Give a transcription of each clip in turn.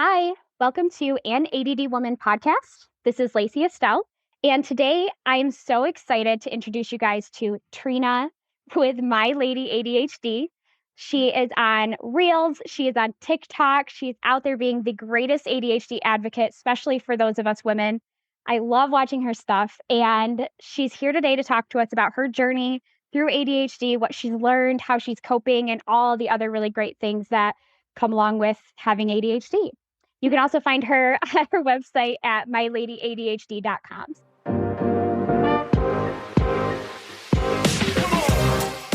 Hi, welcome to An ADD Woman podcast. This is Lacy Estelle, and today I'm so excited to introduce you guys to Trina with My Lady ADHD. She is on Reels, she is on TikTok, she's out there being the greatest ADHD advocate, especially for those of us women. I love watching her stuff, and she's here today to talk to us about her journey through ADHD, what she's learned, how she's coping, and all the other really great things that come along with having ADHD. You can also find her at her website at myladyadhd.com.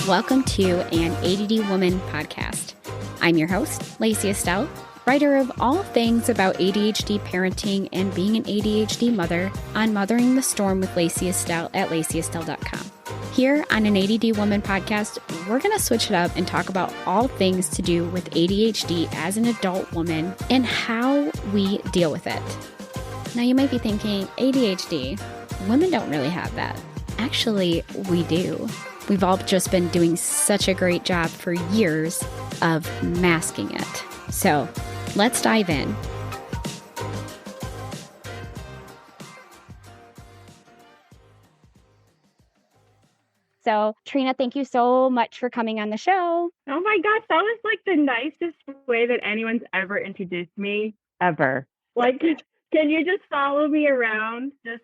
Welcome to An ADD Woman podcast. I'm your host, Lacy Estelle, writer of all things about ADHD parenting and being an ADHD mother on Mothering the Storm with Lacy Estelle at lacyestelle.com. Here on An ADD Woman podcast, we're going to switch it up and talk about all things to do with ADHD as an adult woman and how we deal with it. Now, you might be thinking, ADHD, women don't really have that. Actually, we do. We've all just been doing such a great job for years of masking it. So let's dive in. So, Trina, thank you so much for coming on the show. Oh my gosh, that was like the nicest way that anyone's ever introduced me ever. Like, can you just follow me around? Just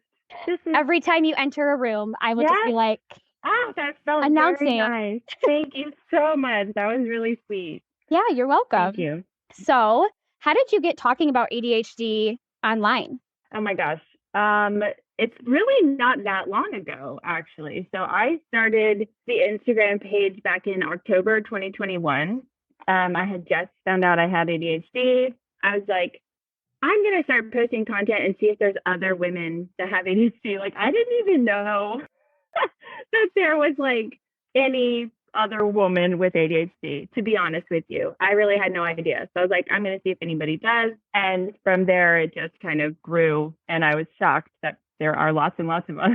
Every time you enter a room, I will just be like, that felt announcing. very nice. Thank you so much. That was really sweet. Yeah, you're welcome. Thank you. So, how did you get talking about ADHD online? Oh my gosh. It's really not that long ago, actually. So I started the Instagram page back in October 2021. I had just found out I had ADHD. I was like, I'm going to start posting content and see if there's other women that have ADHD. Like, I didn't even know that there was like any other woman with ADHD, to be honest with you. I really had no idea. So I was like, I'm going to see if anybody does. And from there, it just kind of grew. And I was shocked that there are lots and lots of us.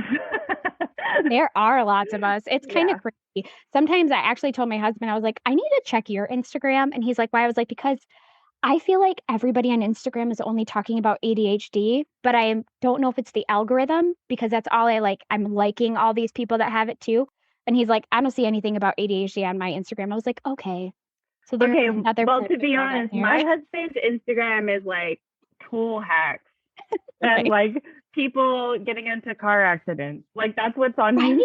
There are lots of us. It's kind of crazy. Sometimes I actually told my husband, I was like, I need to check your Instagram. And he's like, why? I was like, because I feel like everybody on Instagram is only talking about ADHD, but I don't know if it's the algorithm because that's all I like. I'm liking all these people that have it too. And he's like, I don't see anything about ADHD on my Instagram. I was like, okay. So there's another. Well, to be honest, my husband's Instagram is like tool hacks and like people getting into car accidents. Like that's what's on his.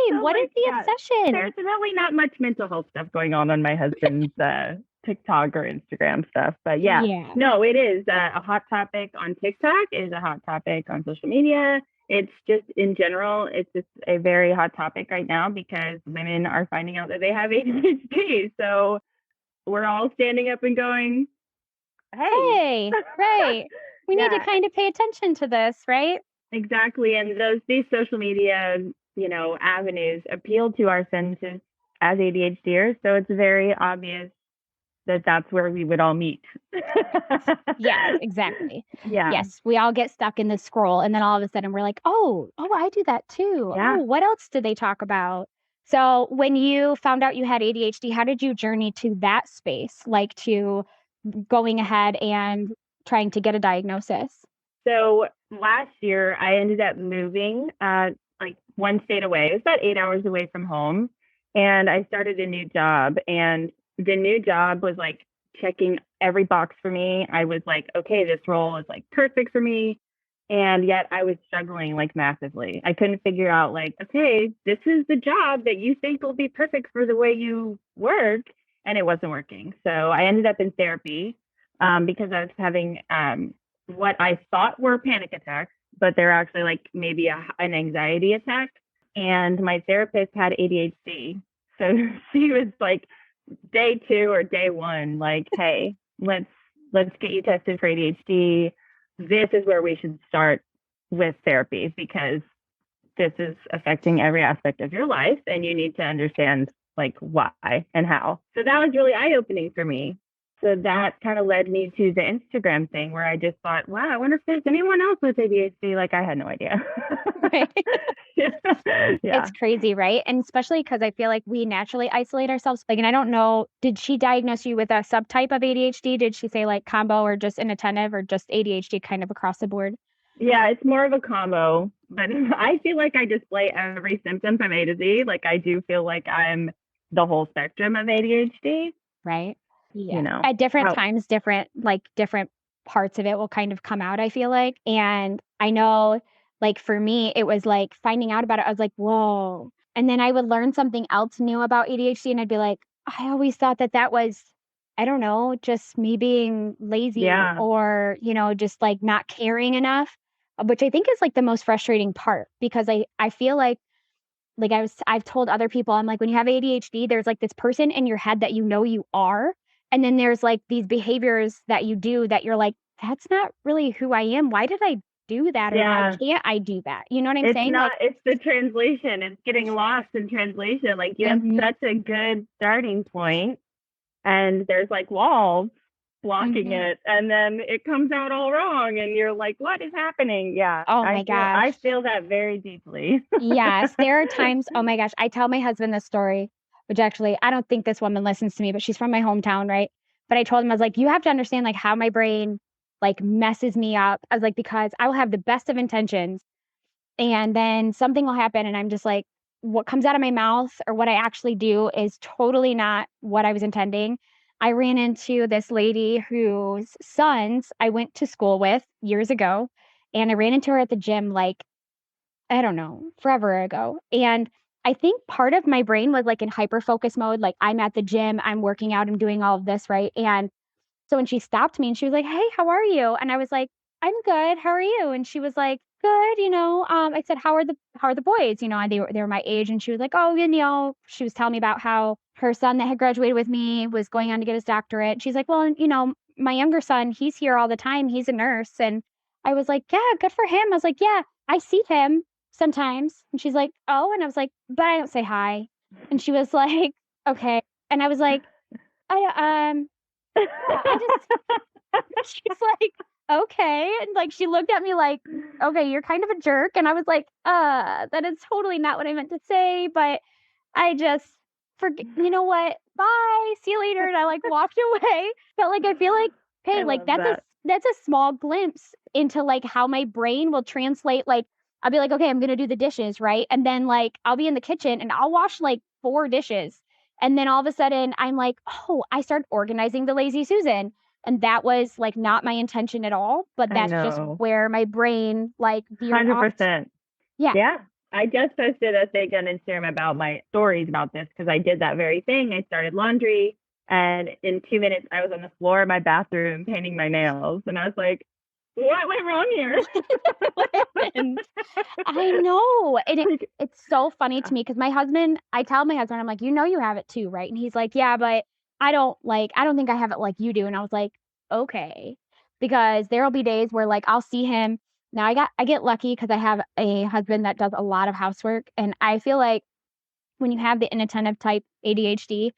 So what is the obsession? There's really not much mental health stuff going on my husband's TikTok or Instagram stuff. But no, it is a hot topic on TikTok. It is a hot topic on social media. It's just in general, it's just a very hot topic right now because women are finding out that they have ADHD. So we're all standing up and going, hey, right. We need to kind of pay attention to this, right? Exactly. And these social media, avenues appeal to our senses as ADHDers. So it's very obvious that that's where we would all meet. Yeah, exactly. Yeah. Yes, we all get stuck in the scroll and then all of a sudden we're like, oh, I do that too. Yeah. Oh, what else did they talk about? So when you found out you had ADHD, how did you journey to that space, like to going ahead and trying to get a diagnosis? So last year I ended up moving like one state away. It was about 8 hours away from home. And I started a new job, and the new job was like checking every box for me. I was like, okay, this role is like perfect for me. And yet I was struggling like massively. I couldn't figure out like, okay, this is the job that you think will be perfect for the way you work. And it wasn't working. So I ended up in therapy because I was having what I thought were panic attacks, but they're actually like maybe an anxiety attack. And my therapist had ADHD. So she was like, day 2 or day 1, like, hey, let's get you tested for ADHD. This is where we should start with therapy because this is affecting every aspect of your life and you need to understand like why and how. So that was really eye-opening for me. So that kind of led me to the Instagram thing where I just thought, wow, I wonder if there's anyone else with ADHD. Like I had no idea. Right. Yeah. It's crazy, right? And especially because I feel like we naturally isolate ourselves. Like, and I don't know, did she diagnose you with a subtype of ADHD? Did she say like combo or just inattentive or just ADHD kind of across the board? Yeah, it's more of a combo, but I feel like I display every symptom from A to Z. Like I do feel like I'm the whole spectrum of ADHD, Right. Yeah. you know. At different How, times, different parts of it will kind of come out, I feel like. And I know, like, for me, it was like finding out about it, I was like, whoa. And then I would learn something else new about ADHD, and I'd be like, I always thought that that was, I don't know, just me being lazy yeah, or, just like not caring enough, which I think is like the most frustrating part because I feel like I've told other people, I'm like, when you have ADHD, there's like this person in your head that you are, and then there's like these behaviors that you do that you're like, that's not really who I am. Why did I do that? Or why yeah. can't I do that? You know what I'm saying? Like, It's the translation. It's getting lost in translation. Like you have mhm, such a good starting point and there's like walls blocking mhm. it and then it comes out all wrong and you're like, what is happening? Yeah. Oh my I gosh. feel that very deeply. Yes, there are times, oh my gosh, I tell my husband this story, which actually I don't think this woman listens to me, but she's from my hometown, right? But I told him, I was like, you have to understand like how my brain like messes me up. I was like, because I will have the best of intentions and then something will happen and I'm just like, what comes out of my mouth or what I actually do is totally not what I was intending. I ran into this lady whose sons I went to school with years ago, and I ran into her at the gym like I don't know, forever ago. And I think part of my brain was like in hyper focus mode, like I'm at the gym, I'm working out, I'm doing all of this, right? And so when she stopped me and she was like, "Hey, how are you?" And I was like, "I'm good. How are you?" And she was like, "Good, I said, how are the boys?" And they were my age and she was like, "Oh, she was telling me about how her son that had graduated with me was going on to get his doctorate. She's like, "Well, my younger son, he's here all the time. He's a nurse." And I was like, "Yeah, good for him." I was like, "Yeah, I see him sometimes." And she's like, "Oh." And I was like, "But I don't say hi." And she was like, "Okay." And I was like, I yeah, I just she's like, "Okay." And, like, she looked at me like, "Okay, you're kind of a jerk." And I was like, that is totally not what I meant to say, but I just you know what? Bye. See you later." And I, like, walked away. But, like, I feel like, I hey, like, love that. that's a small glimpse into, like, how my brain will translate, like, I'll be like, "Okay, I'm gonna do the dishes," right? And then, like, I'll be in the kitchen and I'll wash, like, 4 dishes. And then all of a sudden, I'm like, "Oh, I start organizing the lazy Susan." And that was, like, not my intention at all, but I that's just know. where my brain, like, veered off. 100%. Yeah. Yeah. I just posted a thing on Instagram about my stories about this because I did that very thing. I started laundry and in 2 minutes I was on the floor of my bathroom painting my nails. And I was like, what went wrong here? What happened? I know, and Like, it's so funny to me because I tell my husband, I'm like, "You know you have it too, right?" And he's like, "Yeah, but I don't think I have it like you do." And I was like, "Okay." Because there'll be days where, like, I'll see him now I get lucky because I have a husband that does a lot of housework, and I feel like when you have the inattentive type ADHD,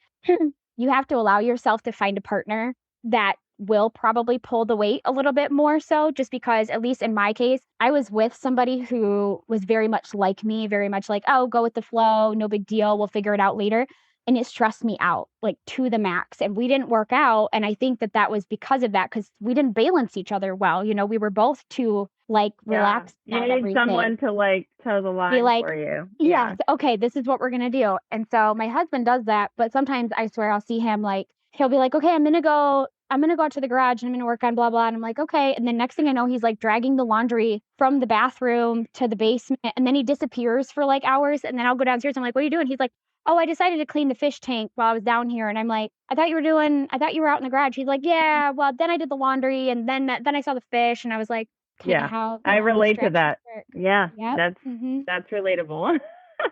you have to allow yourself to find a partner that will probably pull the weight a little bit more so, just because, at least in my case, I was with somebody who was very much like me, very much like, oh, go with the flow, no big deal, we'll figure it out later. And it stressed me out like to the max. And we didn't work out. And I think that that was because of that, because we didn't balance each other well. We were both too like yeah. relaxed You about need everything. someone to like toe the Be line like, for you. "Yes, Yeah. okay, this is what we're gonna do." And so my husband does that, but sometimes I swear I'll see him, like, he'll be like, "Okay, I'm gonna go out to the garage and I'm gonna work on blah blah." And I'm like, "Okay." And then next thing I know, he's like dragging the laundry from the bathroom to the basement, and then he disappears for like hours. And then I'll go downstairs. I'm like, "What are you doing?" He's like, "Oh, I decided to clean the fish tank while I was down here." And I'm like, I thought you were out in the garage." He's like, "Yeah, well, then I did the laundry and then I saw the fish." And I was like, "Okay, Yeah. how I relate to distractions that. work." Yeah. Yep. Mhm. That's relatable.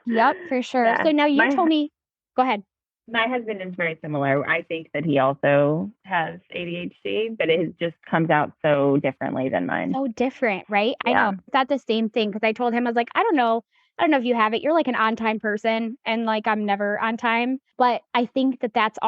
Yep, for sure. Yeah. So now you told me go ahead. My husband is very similar. I think that he also has ADHD, but it just comes out so differently than mine. So different, right? I know. Yeah. I thought the same thing because I told him, I was like, I don't know if you have it. You're like an on time person and like I'm never on time. But I think that that's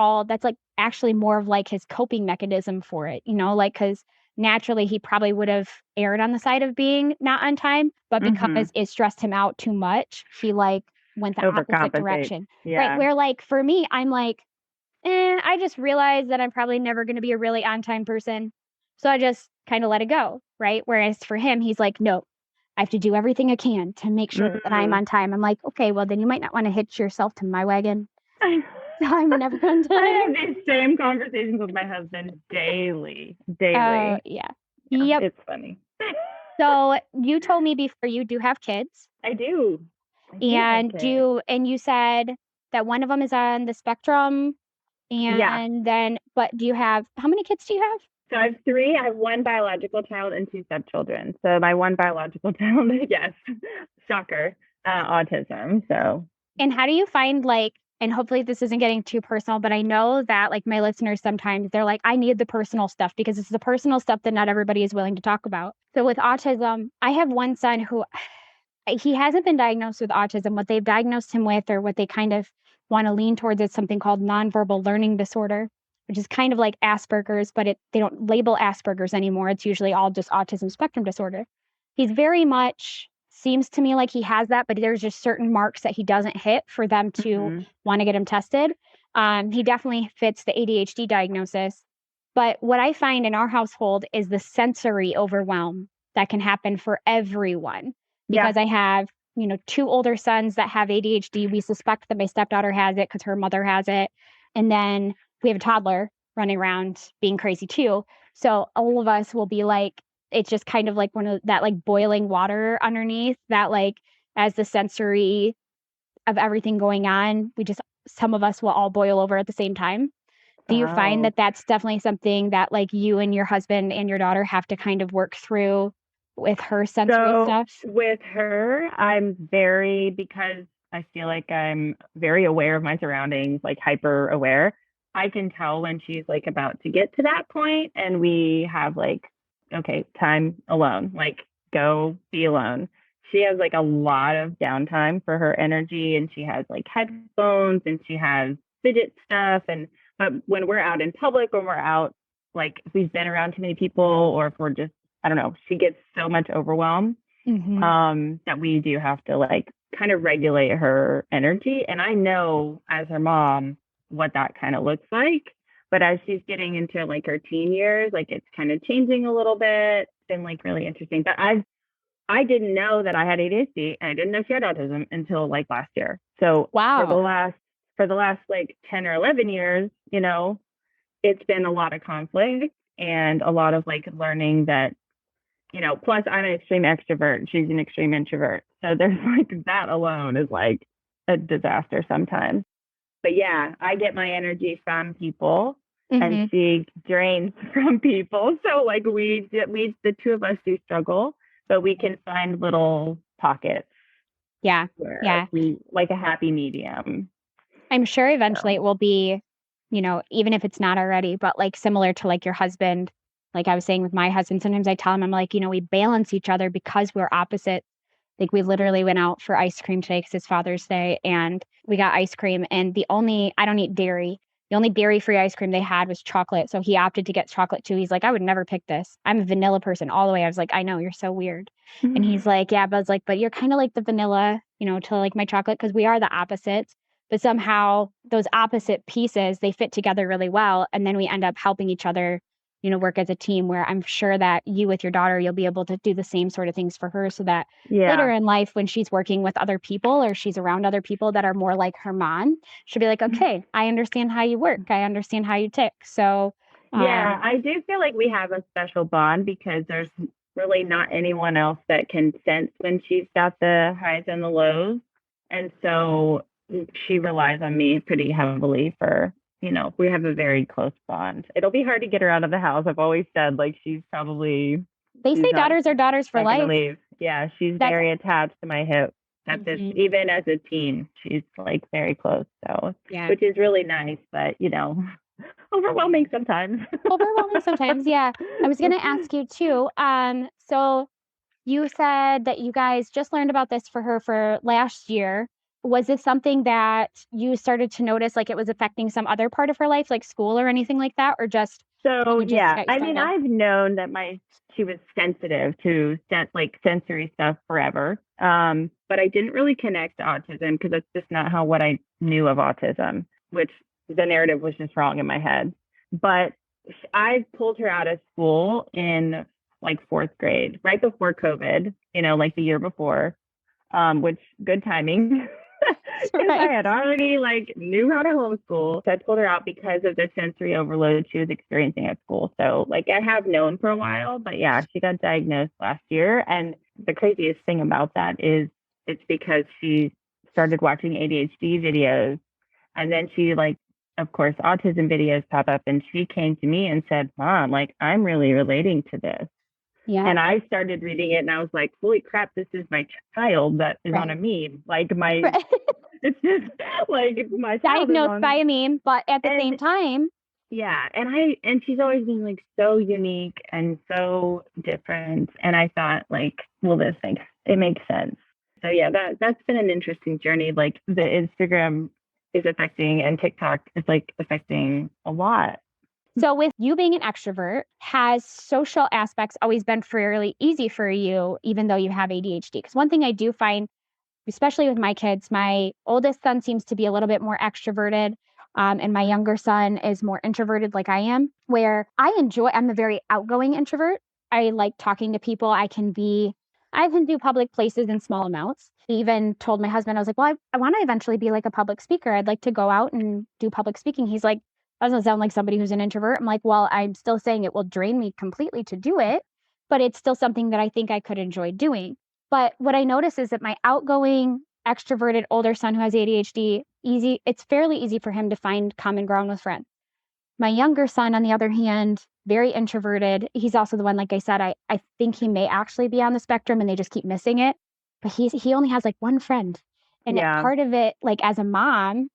actually more of like his coping mechanism for it, like, because naturally he probably would have erred on the side of being not on time, but because it stressed him out too much, he like went the opposite Overcompensate. direction. Right. Yeah. Where like for me, I'm like, I just realized that I'm probably never going to be a really on time person. So I just kind of let it go. Right. Whereas for him, he's like, no, I have to do everything I can to make sure that I'm on time. I'm like, okay, well, then you might not want to hitch yourself to my wagon. I'm never on time. I have these same conversations with my husband daily. Yeah. Yeah, Yep. it's funny. So you told me before you do have kids. I do. And you said that one of them is on the spectrum. And then, but do you have, how many kids do you have? So I have 3. I have 1 biological child and 2 stepchildren. So my 1 biological child, yes, shocker, autism. So. And how do you find like, and hopefully this isn't getting too personal, but I know that like my listeners sometimes they're like, I need the personal stuff because it's the personal stuff that not everybody is willing to talk about. So with autism, I have one son who he hasn't been diagnosed with autism. What they've diagnosed him with, or what they kind of want to lean towards, is something called nonverbal learning disorder, which is kind of like Asperger's, but they don't label Asperger's anymore. It's usually all just autism spectrum disorder. He's very much seems to me like he has that, but there's just certain marks that he doesn't hit for them to want to get him tested. He definitely fits the ADHD diagnosis. But what I find in our household is the sensory overwhelm that can happen for everyone. Because I have, 2 older sons that have ADHD. We suspect that my stepdaughter has it because her mother has it. And then we have a toddler running around being crazy too. So all of us will be like, it's just kind of like one of that like boiling water underneath that, like, as the sensory of everything going on, some of us will all boil over at the same time. Do you find that that's definitely something that like you and your husband and your daughter have to kind of work through with her sensory stuff? With her, because I feel like I'm very aware of my surroundings, like hyper aware. I can tell when she's like about to get to that point and we have like, okay, time alone, like go be alone. She has like a lot of downtime for her energy, and she has like headphones and she has fidget stuff. But when we're out in public, when we're out, like if we've been around too many people, or if we're just, I don't know, she gets so much overwhelm that we do have to like kind of regulate her energy. And I know as her mom what that kind of looks like. But as she's getting into like her teen years, like it's kind of changing a little bit. It's been like really interesting. But I didn't know that I had ADHD, and I didn't know she had autism until like last year. So for the last like 10 or 11 years, it's been a lot of conflict and a lot of like learning that, plus I'm an extreme extrovert and she's an extreme introvert. So there's like that alone is like a disaster sometimes. But yeah, I get my energy from people and she drains from people. So like the 2 of us do struggle, but we can find little pockets. Yeah. Where we like a happy medium. I'm sure eventually it will be, even if it's not already, but like similar to like your husband. Like I was saying with my husband, sometimes I tell him, I'm like, we balance each other because we're opposite. Like we literally went out for ice cream today because it's Father's Day, and we got ice cream, and I don't eat dairy. The only dairy-free ice cream they had was chocolate. So he opted to get chocolate too. He's like, I would never pick this. I'm a vanilla person all the way. I was like, I know, you're so weird. And he's like, yeah, but I was like, but you're kind of like the vanilla, to like my chocolate, because we are the opposites. But somehow those opposite pieces, they fit together really well. And then we end up helping each other, work as a team, where I'm sure that you with your daughter, you'll be able to do the same sort of things for her, so that later in life, when she's working with other people or she's around other people that are more like her mom, she'll be like, okay, I understand how you work. I understand how you tick. So yeah, I do feel like we have a special bond because there's really not anyone else that can sense when she's got the highs and the lows. And so she relies on me pretty heavily for, we have a very close bond. It'll be hard to get her out of the house. I've always said, like, they say daughters are daughters for life. Leave. Yeah, she's very attached to my hip. Even as a teen, she's like very close. So, which is really nice, but overwhelming sometimes. Yeah. I was going to ask you too. So you said that you guys just learned about this for her for last year. was this something that you started to notice, like it was affecting some other part of her life, like school or anything like that, or just So you just yeah, got I used to mean, it? I've known that she was sensitive to like sensory stuff forever. But I didn't really connect to autism because that's just not how what I knew of autism, which the narrative was just wrong in my head. But I pulled her out of school in like fourth grade, right before COVID, like the year before, which good timing. Because I Right. had already like knew how to homeschool. So I pulled her out because of the sensory overload she was experiencing at school. So like I have known for a while, but yeah, she got diagnosed last year. And the craziest thing about that is it's because she started watching ADHD videos, and then she like, of course, autism videos pop up, and she came to me and said, Mom, like I'm really relating to this. Yeah. And I started reading it and I was like, holy crap, this is my child that is on a meme. Like it's just like my child is Diagnosed on. by a meme, but at the same time, Yeah. And she's always been like so unique and so different. And I thought like, well, it makes sense. So yeah, that's been an interesting journey. Like the Instagram is affecting and TikTok is like affecting a lot. so with you being an extrovert, has social aspects always been fairly easy for you, even though you have ADHD? Because one thing I do find, especially with my kids, my oldest son seems to be a little bit more extroverted. And my younger son is more introverted like I am, where I'm a very outgoing introvert. I like talking to people. I can do public places in small amounts. I even told my husband, I was like, well, I want to eventually be like a public speaker. I'd like to go out and do public speaking. He's like, that doesn't sound like somebody who's an introvert. I'm like, well, I'm still saying it will drain me completely to do it, but it's still something that I think I could enjoy doing. But what I notice is that my outgoing, extroverted older son who has ADHD, it's fairly easy for him to find common ground with friends. My younger son, on the other hand, very introverted. He's also the one, like I said, I think he may actually be on the spectrum and they just keep missing it. But he only has like one friend. And Yeah. part of it, like as a mom,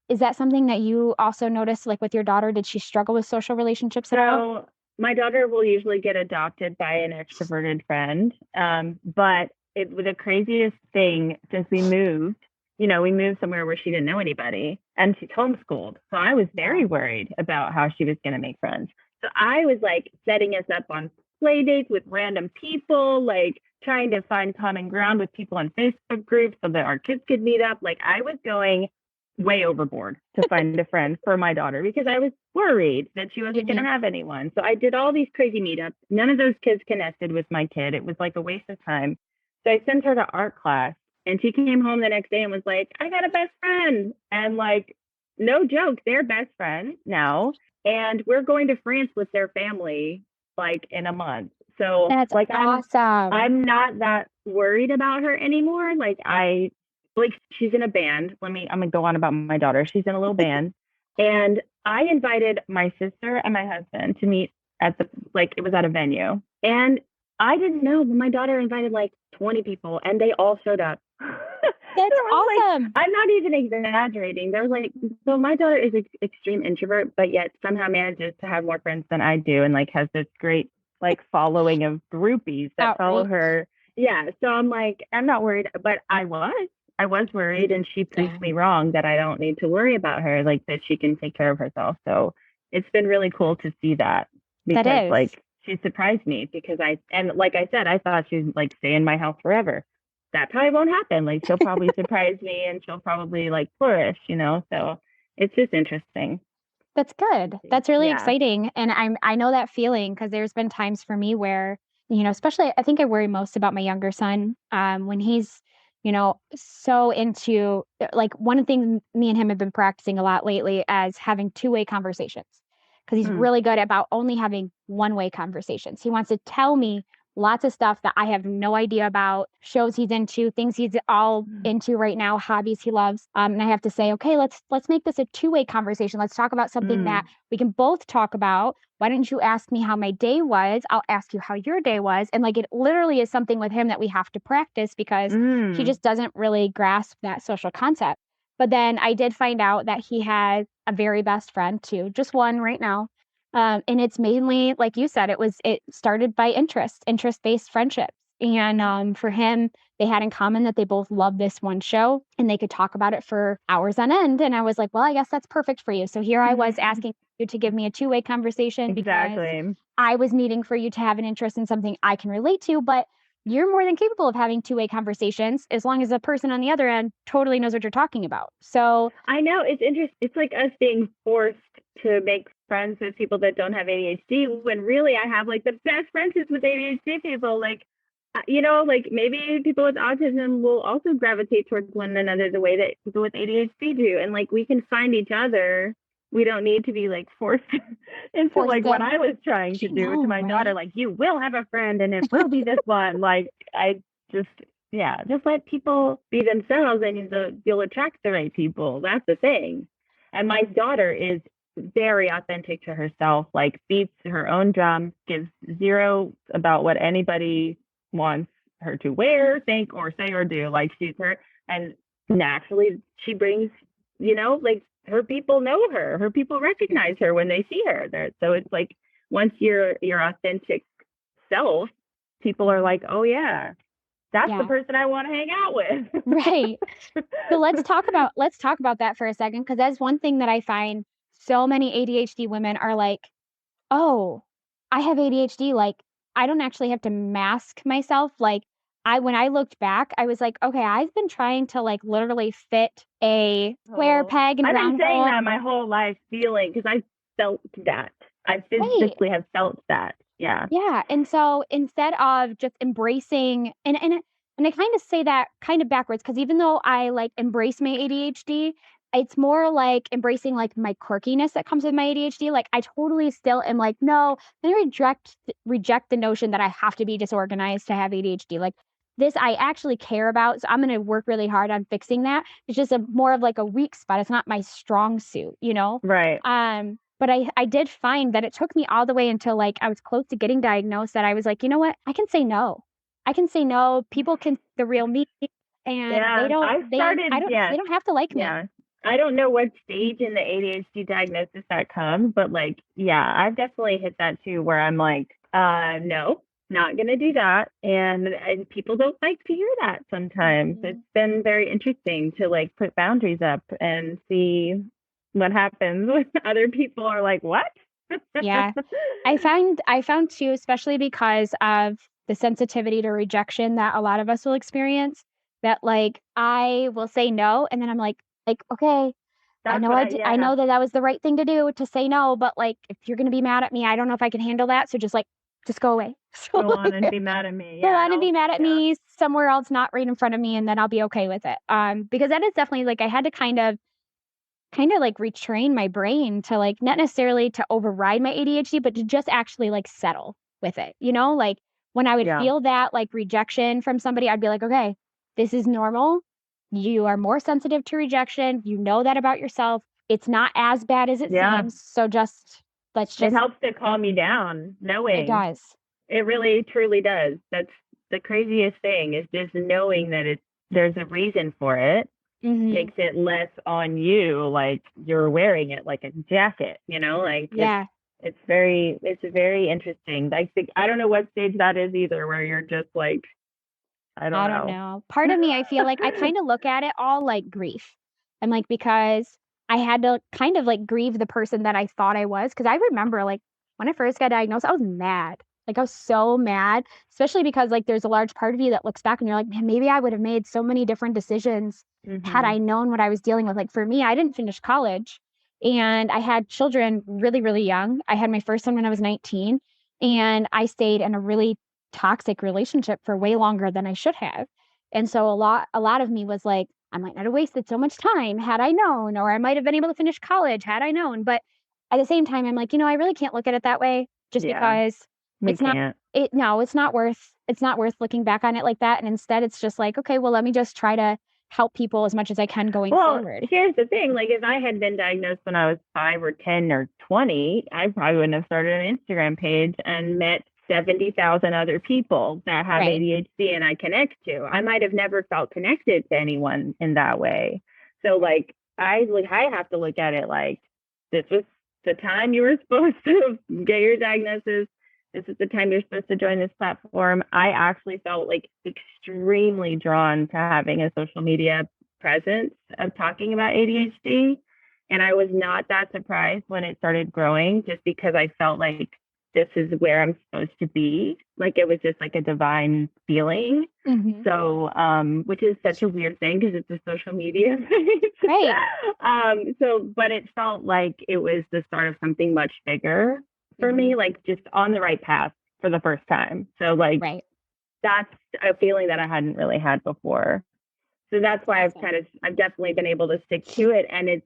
is that something that you also noticed, like with your daughter? Did she struggle with social relationships at all? So my daughter will usually get adopted by an extroverted friend. But the craziest thing since we moved, we moved somewhere where she didn't know anybody and she's homeschooled. So I was very worried about how she was going to make friends. So I was like setting us up on play dates with random people, like trying to find common ground with people on Facebook groups so that our kids could meet up. Like I was going way overboard to find a friend for my daughter because I was worried that she wasn't going to have anyone. So I did all these crazy meetups. None of those kids connected with my kid. It was like a waste of time. So I sent her to art class and she came home the next day and was like, I got a best friend. And like, no joke, they're best friends now. And we're going to France with their family like in a month. So That's like awesome. I'm not that worried about her anymore. Like she's in a band. I'm gonna go on about my daughter. She's in a little band. And I invited my sister and my husband to meet it was at a venue. And I didn't know, but my daughter invited like 20 people and they all showed up. That's awesome. Like, I'm not even exaggerating. There's like, so my daughter is an extreme introvert, but yet somehow manages to have more friends than I do and like has this great like following of groupies that follow her. Yeah. So I'm like, I'm not worried, but I was worried and she proved me wrong that I don't need to worry about her, like that she can take care of herself. So it's been really cool to see that because like she surprised me because like I said, I thought she'd like stay in my house forever. That probably won't happen. Like she'll probably surprise me and she'll probably like flourish, so it's just interesting. That's good. That's really exciting. And I know that feeling because there's been times for me where, especially I think I worry most about my younger son when he's, so into like one of the things me and him have been practicing a lot lately as having two-way conversations because he's really good about only having one-way conversations. He wants to tell me lots of stuff that I have no idea about, shows he's into, things he's all into right now, hobbies he loves. And I have to say, okay, let's make this a two-way conversation. Let's talk about something that we can both talk about. Why don't you ask me how my day was? I'll ask you how your day was. And like it literally is something with him that we have to practice because he just doesn't really grasp that social concept. But then I did find out that he has a very best friend too, just one right now. And it's mainly, like you said, it started by interest-based friendships. And for him, they had in common that they both loved this one show and they could talk about it for hours on end. And I was like, well, I guess that's perfect for you. So here I was asking you to give me a two-way conversation because Exactly. I was needing for you to have an interest in something I can relate to, but you're more than capable of having two-way conversations as long as the person on the other end totally knows what you're talking about. So I know it's interesting. It's like us being forced to make friends with people that don't have ADHD when really I have like the best friendships with ADHD people. Like, like maybe people with autism will also gravitate towards one another the way that people with ADHD do. And like we can find each other. We don't need to be like forced into like what I was trying to do to my daughter. Like, you will have a friend and it will be this one. Like, I just just let people be themselves and you'll attract the right people. That's the thing. And my daughter is very authentic to herself, like beats her own drum, gives zero about what anybody wants her to wear, think, or say or do. Like she's her, and naturally she brings, like her people know her. Her people recognize her when they see her. So it's like once you're your authentic self, people are like, oh yeah, that's the person I want to hang out with. Right. So let's talk about that for a second, because that's one thing that I find so many ADHD women are like, oh, I have ADHD. Like, I don't actually have to mask myself. Like, when I looked back, I was like, okay, I've been trying to like literally fit a square peg in a round hole. I've been saying that my whole life, feeling, because I felt that. I physically have felt that. Yeah. Yeah. And so instead of just embracing, and I kind of say that kind of backwards, because even though I like embrace my ADHD, it's more like embracing like my quirkiness that comes with my ADHD. Like I totally still am like, no, I reject the notion that I have to be disorganized to have ADHD. Like this I actually care about. So I'm going to work really hard on fixing that. It's just more of like a weak spot. It's not my strong suit, Right. But I did find that it took me all the way until like I was close to getting diagnosed that I was like, you know what? I can say no. I can say no. People can see the real me, and they don't have to like me. I don't know what stage in the ADHD diagnosis that comes, but like, I've definitely hit that too, where I'm like, no, not going to do that. And people don't like to hear that sometimes. It's been very interesting to like put boundaries up and see what happens when other people are like, what? Yeah. I found too, especially because of the sensitivity to rejection that a lot of us will experience, that like I will say no and then I'm like, okay, I know I know that was the right thing to do, to say no, but like if you're going to be mad at me, I don't know if I can handle that, so just go away. Go on and be mad at me. Go on and be mad at me somewhere else, not right in front of me, and then I'll be okay with it. Because that is definitely like I had to kind of like retrain my brain to like not necessarily to override my ADHD, but to just actually like settle with it. Like when I would feel that like rejection from somebody, I'd be like, okay, this is normal. You are more sensitive to rejection. You know that about yourself. It's not as bad as it seems. So let's just. It helps to calm you down, knowing. It does. It really, truly does. That's the craziest thing, is just knowing that there's a reason for it. Mm-hmm. Makes it less on you, like you're wearing it like a jacket, like it's very interesting. I think I don't know what stage that is either, where you're just like, I don't know. Part of me, I feel like I kind of look at it all like grief. I'm like, because I had to kind of like grieve the person that I thought I was, because I remember like when I first got diagnosed, I was mad. Like I was so mad, especially because like there's a large part of you that looks back and you're like, man, maybe I would have made so many different decisions had I known what I was dealing with. Like for me, I didn't finish college and I had children really, really young. I had my first son when I was 19 and I stayed in a really toxic relationship for way longer than I should have. And so a lot of me was like, I might not have wasted so much time had I known, or I might have been able to finish college had I known. But at the same time, I'm like, I really can't look at it that way, just because it's not worth looking back on it like that. And instead it's just like, okay, well, let me just try to help people as much as I can going forward. Here's the thing. Like if I had been diagnosed when I was 5 or 10 or 20, I probably wouldn't have started an Instagram page and met 70,000 other people that have ADHD and I connect to. I might have never felt connected to anyone in that way. So like I have to look at it like this was the time you were supposed to get your diagnosis. this is the time you're supposed to join this platform. I actually felt like extremely drawn to having a social media presence of talking about ADHD. And I was not that surprised when it started growing, just because I felt like this is where I'm supposed to be. Like it was just like a divine feeling. Mhm. So, which is such a weird thing because it's a social media. Right. But it felt like it was the start of something much bigger for me, Mhm. like just on the right path for the first time. So, like, Right. that's a feeling that I hadn't really had before. So that's why Awesome. I've definitely been able to stick to it. And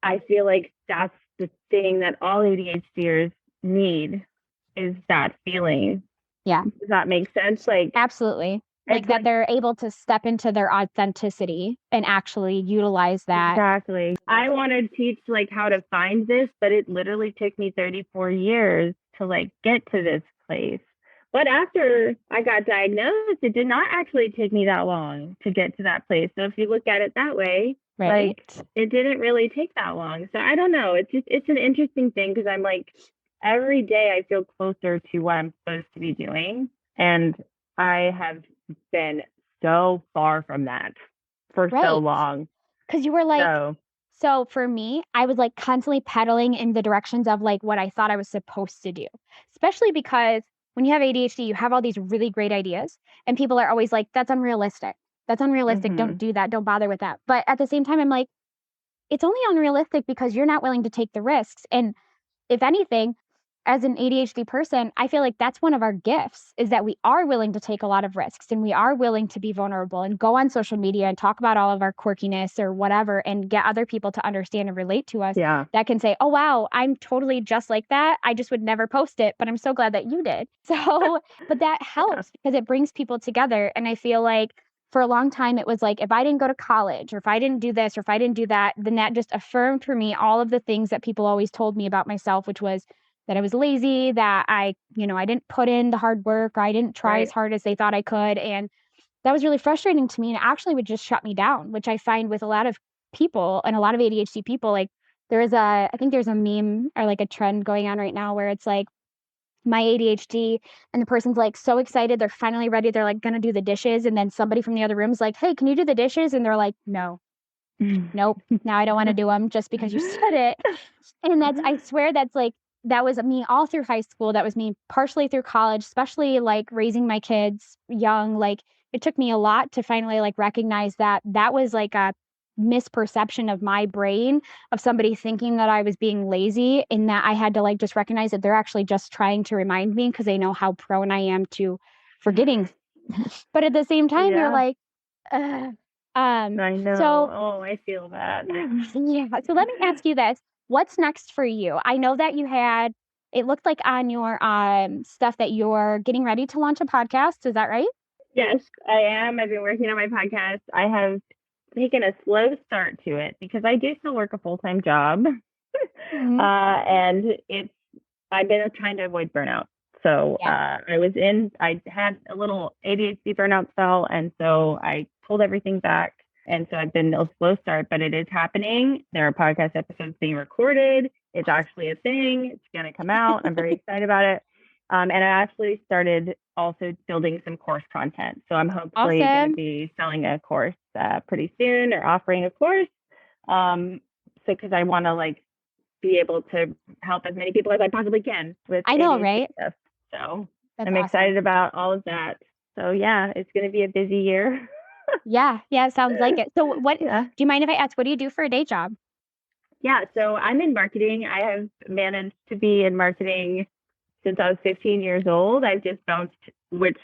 I feel like that's the thing that all ADHDers need, is that feeling. Yeah. Does that make sense? Like, Absolutely. Like it's that like, they're able to step into their authenticity and actually utilize that. exactly. I want to teach like how to find this, but it literally took me 34 years to like get to this place. But after I got diagnosed, it did not actually take me that long to get to that place. So if you look at it that way, Right. like it didn't really take that long. So I don't know. It's an interesting thing because I'm like, every day I feel closer to what I'm supposed to be doing. And I have been so far from that for so Right. long. Because you were like, So so for me, I was like constantly pedaling in the directions of like what I thought I was supposed to do, especially because when you have ADHD, you have all these really great ideas, and people are always like, that's unrealistic. That's unrealistic. Don't mhm. do that. Don't bother with that. But at the same time, I'm like, it's only unrealistic because you're not willing to take the risks. And if anything, as an ADHD person, I feel like that's one of our gifts, is that we are willing to take a lot of risks and we are willing to be vulnerable and go on social media and talk about all of our quirkiness or whatever and get other people to understand and relate to us, Yeah. that can say, oh, wow, I'm totally just like that. I just would never post it, but I'm so glad that you did. So, but that Yeah. helps because it brings people together. And I feel like for a long time, it was like, if I didn't go to college or if I didn't do this or if I didn't do that, then that just affirmed for me all of the things that people always told me about myself, which was that I was lazy, that I didn't put in the hard work, or I didn't try as Right. hard as they thought I could. And that was really frustrating to me. And it actually would just shut me down, which I find with a lot of people and a lot of ADHD people. Like I think there's a meme or like a trend going on right now where it's like my ADHD and the person's like so excited. They're finally ready. They're like going to do the dishes. And then somebody from the other room is like, hey, can you do the dishes? And they're like, no, nope. Now I don't want to do them just because you said it. And I swear that was me all through high school. That was me partially through college, especially like raising my kids young. Like it took me a lot to finally like recognize that that was like a misperception of my brain of somebody thinking that I was being lazy, and that I had to like just recognize that they're actually just trying to remind me because they know how prone I am to forgetting. But at the same time, you're Yeah. like, ugh. I know. So Oh, I feel that. yeah. So let me ask you this. What's next for you? I know that it looked like on your stuff that you're getting ready to launch a podcast. Is that right? Yes, I am. I've been working on my podcast. I have taken a slow start to it because I do still work a full-time job. Hmm. And I've been trying to avoid burnout. So Yeah. I had a little ADHD burnout spell. And so I pulled everything back. And so I've been a slow start, but it is happening. There are podcast episodes being recorded. It's actually a thing. It's going to come out. I'm very excited about it. And I actually started also building some course content. So I'm hopefully going to Awesome. be selling a course pretty soon, or offering a course. Because I want to like be able to help as many people as I possibly can with I know, ADHD right? stuff. So That's I'm awesome. excited about all of that. So yeah, it's going to be a busy year. Yeah. Yeah. It sounds like it. So what, do Yeah. you mind if I ask, what do you do for a day job? Yeah. So I'm in marketing. I have managed to be in marketing since I was 15 years old. I've just bounced which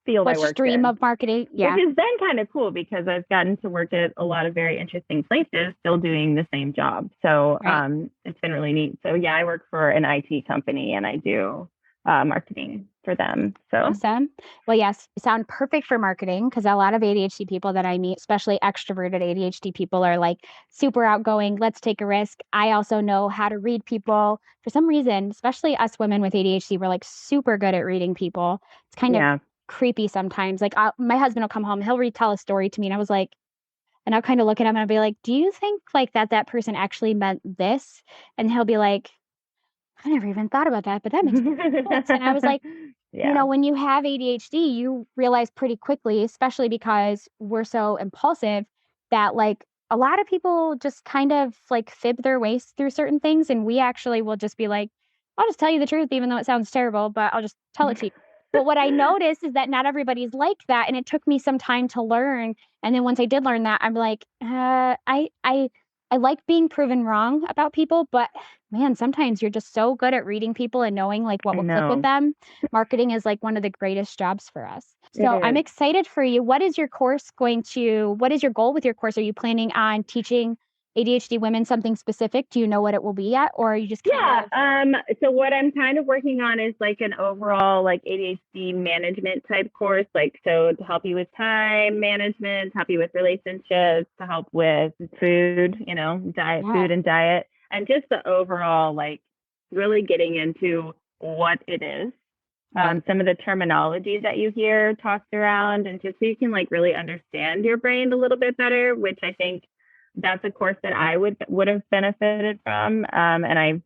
field I What worked stream in, of marketing? which Yeah. has been kind of cool because I've gotten to work at a lot of very interesting places, still doing the same job. So Right. it's been really neat. So yeah, I work for an IT company and I do marketing for them. So Awesome. Well, yes, you sound perfect for marketing because a lot of ADHD people that I meet, especially extroverted ADHD people, are like super outgoing. Let's take a risk. I also know how to read people. For some reason, especially us women with ADHD, we're like super good at reading people. It's kind of yeah, creepy sometimes. Like my husband will come home, he'll retell a story to me, and I was like, and I'll kind of look at him and I'll be like, "Do you think like that person actually meant this?" And he'll be like, I never even thought about that, but that makes sense. And I was like, Yeah. when you have ADHD, you realize pretty quickly, especially because we're so impulsive, that like a lot of people just kind of like fib their ways through certain things. And we actually will just be like, I'll just tell you the truth, even though it sounds terrible, but I'll just tell it to you. But what I noticed is that not everybody's like that. And it took me some time to learn. And then once I did learn that, I'm like, I like being proven wrong about people, but man, sometimes you're just so good at reading people and knowing like what I will click with know. them. Marketing is like one of the greatest jobs for us. It So I'm is. excited for you. What is your goal with your course? Are you planning on teaching ADHD women something specific? Do you know what it will be yet? Or are you just Yeah. So what I'm kind of working on is like an overall like ADHD management type course, like so to help you with time management, to help you with relationships, to help with food, diet, food and diet, and just the overall like really getting into what it is. Some of the terminology that you hear tossed around, and just so you can like really understand your brain a little bit better, which I think that's a course that I would have benefited from. And I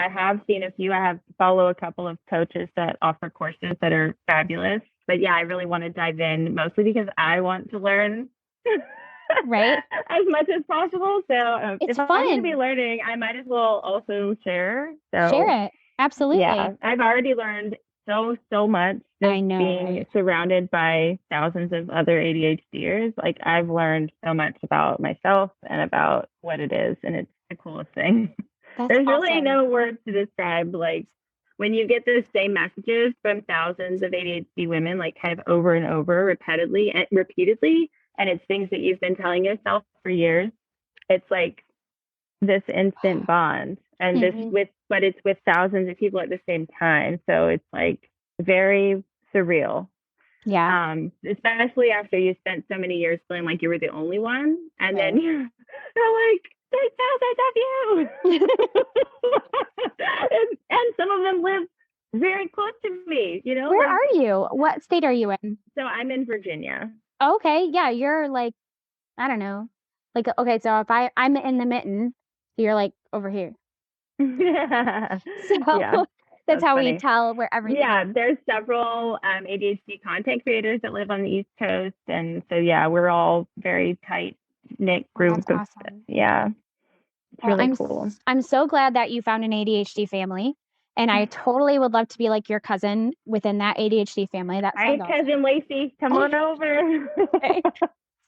have seen a few. I have follow a couple of coaches that offer courses that are fabulous. But yeah, I really want to dive in mostly because I want to learn right as much as possible. So it's if I'm going to be learning, I might as well also share. So share it. Absolutely. Yeah, I've already learned so much just I know, being right? surrounded by thousands of other ADHDers. Like I've learned so much about myself and about what it is, and it's the coolest thing. That's There's really awesome. no words to describe like when you get the same messages from thousands of ADHD women, like kind of over and over, repeatedly, and it's things that you've been telling yourself for years. It's like this instant bond, and but it's with thousands of people at the same time, so it's like very surreal. Yeah. Especially after you spent so many years feeling like you were the only one, and then you're like, there's thousands of you. and some of them live very close to me, Where are you? What state are you in? So I'm in Virginia. Okay, yeah, you're like, I don't know. Like, okay, so if I'm in the mitten, so you're like over here. Yeah. So that's how funny. we tell where everything Yeah, is. there's several ADHD content creators that live on the East Coast, and so yeah, we're all very tight knit group That's of awesome. yeah. It's Well, really cool. I'm so glad that you found an ADHD family, and I totally would love to be like your cousin within that ADHD family. That sounds awesome. Cousin Lacy, come on over. Okay.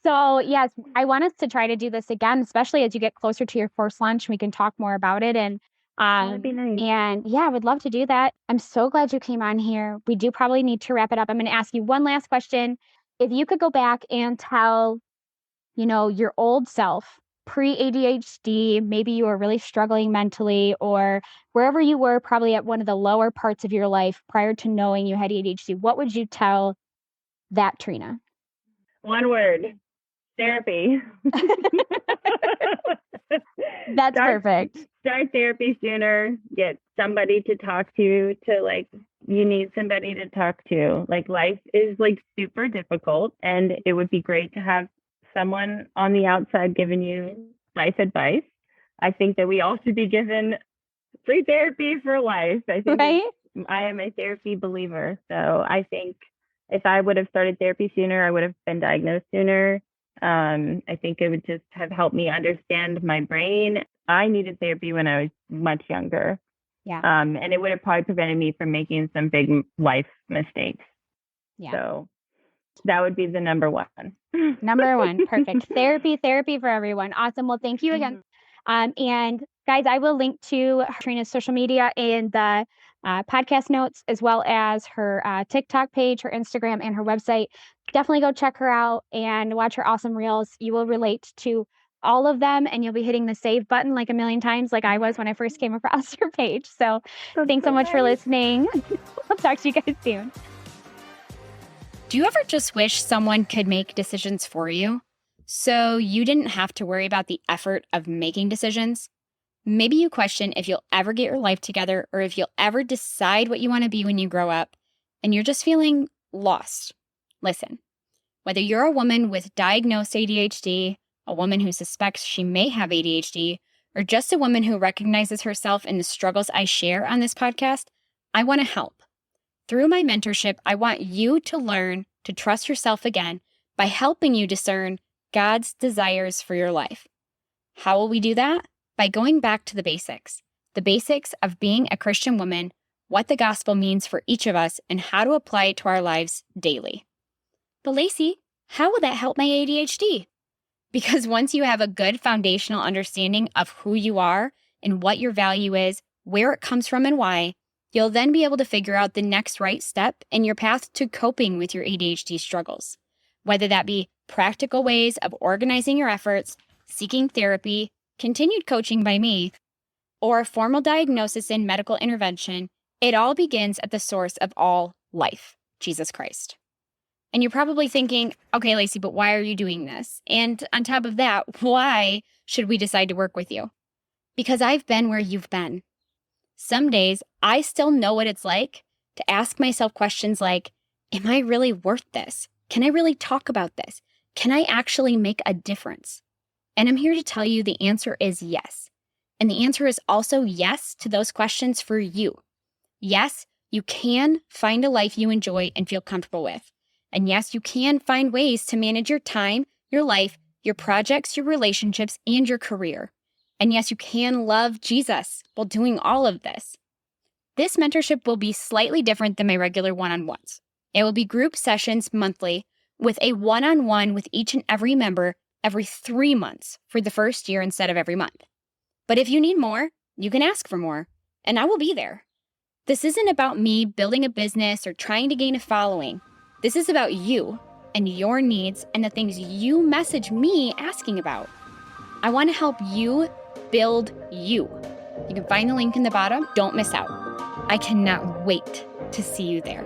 So yes, I want us to try to do this again, especially as you get closer to your course launch. We can talk more about it, and That'd be nice. and yeah, I would love to do that. I'm so glad you came on here. We do probably need to wrap it up. I'm going to ask you one last question. If you could go back and tell, your old self, pre-ADHD, maybe you were really struggling mentally, or wherever you were, probably at one of the lower parts of your life prior to knowing you had ADHD, what would you tell that Trina? One word. Therapy. That's perfect. Start therapy sooner. Get somebody to talk to like you need somebody to talk to. Like life is like super difficult, and it would be great to have someone on the outside giving you life advice. I think that we all should be given free therapy for life. I think I am a therapy believer. So I think if I would have started therapy sooner, I would have been diagnosed sooner. I think it would just have helped me understand my brain. I needed therapy when I was much younger. Yeah. And it would have probably prevented me from making some big life mistakes. Yeah. So that would be the number one. Number one. Perfect. Therapy for everyone. Awesome. Well, thank you again. And guys, I will link to Trina's social media in the podcast notes, as well as her TikTok page, her Instagram, and her website. Definitely go check her out and watch her awesome reels. You will relate to all of them, and you'll be hitting the save button like a million times, like I was when I first came across your page. So thanks so much for listening. I'll talk to you guys soon. Do you ever just wish someone could make decisions for you, so you didn't have to worry about the effort of making decisions? Maybe you question if you'll ever get your life together, or if you'll ever decide what you want to be when you grow up, and you're just feeling lost. Listen, whether you're a woman with diagnosed ADHD, a woman who suspects she may have ADHD, or just a woman who recognizes herself in the struggles I share on this podcast, I want to help. Through my mentorship, I want you to learn to trust yourself again by helping you discern God's desires for your life. How will we do that? By going back to the basics of being a Christian woman, what the gospel means for each of us, and how to apply it to our lives daily. But Lacy, how will that help my ADHD? Because once you have a good foundational understanding of who you are and what your value is, where it comes from and why, you'll then be able to figure out the next right step in your path to coping with your ADHD struggles. Whether that be practical ways of organizing your efforts, seeking therapy, continued coaching by me, or a formal diagnosis and medical intervention, it all begins at the source of all life, Jesus Christ. And you're probably thinking, okay, Lacy, but why are you doing this? And on top of that, why should we decide to work with you? Because I've been where you've been. Some days, I still know what it's like to ask myself questions like, am I really worth this? Can I really talk about this? Can I actually make a difference? And I'm here to tell you the answer is yes. And the answer is also yes to those questions for you. Yes, you can find a life you enjoy and feel comfortable with. And yes, you can find ways to manage your time, your life, your projects, your relationships, and your career. And yes, you can love Jesus while doing all of this. This mentorship will be slightly different than my regular one-on-ones. It will be group sessions monthly with a one-on-one with each and every member every 3 months for the first year instead of every month. But if you need more, you can ask for more, and I will be there. This isn't about me building a business or trying to gain a following. This is about you and your needs and the things you message me asking about. I want to help you build you. You can find the link in the bottom. Don't miss out. I cannot wait to see you there.